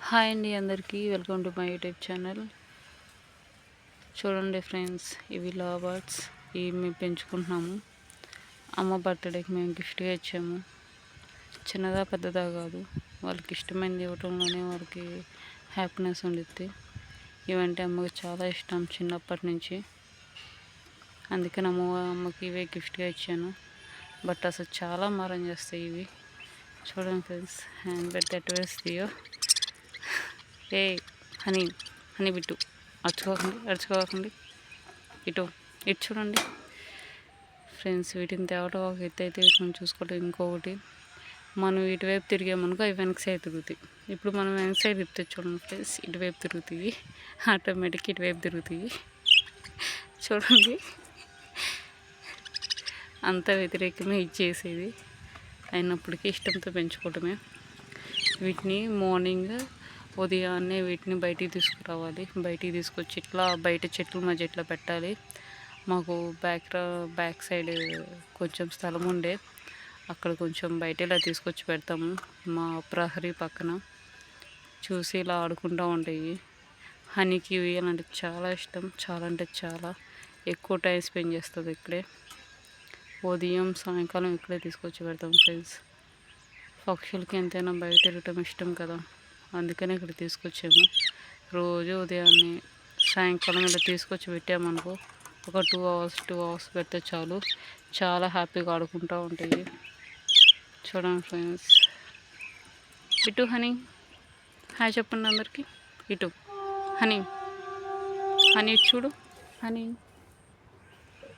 Hi అండి అందరికీ welcome to my YouTube channel. చూడండి ఫ్రెండ్స్, ఇవి లవ్ బర్డ్స్. ఇవి మేము పెంచుకుంటున్నాము. అమ్మ బర్త్డేకి మేము గిఫ్ట్గా ఇచ్చాము. చిన్నదా పెద్దదా కాదు, వాళ్ళకి ఇష్టమైనది ఇవ్వటంలోనే వాళ్ళకి హ్యాపీనెస్ ఉండిద్ది. ఇవంటే అమ్మకి చాలా ఇష్టం చిన్నప్పటి నుంచి. అందుకని అమ్మకి ఇవే గిఫ్ట్గా ఇచ్చాను. బట్ అసలు చాలా మారం చేస్తాయి ఇవి. చూడండి ఫ్రెండ్స్, హ్యాండ్ పెడితే ఎటు వేస్తాయో. ఏ హనీ హనీ బిట్టు, అరుచుకోకండి. ఇటు చూడండి ఫ్రెండ్స్. వీటిని తేవటం ఒక ఎత్తు అయితే వీటిని చూసుకోవటం ఇంకొకటి. మనం ఇటువైపు తిరిగామనుకో అవి వెనక సైడ్ తిరుగుతాయి. ఇప్పుడు మనం వెనక సైడ్ తిప్పుతాయి చూడండి ఫ్రెండ్స్. ఇటువైపు తిరుగుతాయి, ఆటోమేటిక్ ఇటువైపు తిరుగుతాయి. చూడండి, అంత వ్యతిరేకమే ఇచ్చేసేది. అయినప్పటికీ ఇష్టంతో పెంచుకోవటమే. వీటిని మార్నింగ్ ఉదయాన్నే వీటిని బయటికి తీసుకురావాలి. బయటికి తీసుకొచ్చి ఇట్లా బయట చెట్ల మధ్య ఇట్లా పెట్టాలి. మాకు బ్యాక్ సైడ్ కొంచెం స్థలం ఉండే, అక్కడ కొంచెం బయట ఇలా తీసుకొచ్చి పెడతాము. మా ప్రహరీ పక్కన చూసి ఇలా ఆడుకుంటూ ఉంటాయి. హనీకి ఇవి అంటే చాలా ఇష్టం. చాలా అంటే చాలా ఎక్కువ టైం స్పెండ్ చేస్తుంది ఇక్కడే. ఉదయం సాయంకాలం ఇక్కడే తీసుకొచ్చి పెడతాం ఫ్రెండ్స్. పక్షులకి ఎంతైనా బయట తిరగటం ఇష్టం కదా, అందుకనే ఇక్కడ తీసుకొచ్చాము. రోజు ఉదయాన్నే సాయంకాలం ఇలా తీసుకొచ్చి పెట్టామనుకో, ఒక 2 అవర్స్ పెడితే చాలు, చాలా హ్యాపీగా ఆడుకుంటూ ఉంటాయి. చూడండి ఫ్రెండ్స్. ఇటు హనీ, హాయ్ చెప్పండి అందరికీ. ఇటు హనీ చూడు హనీ.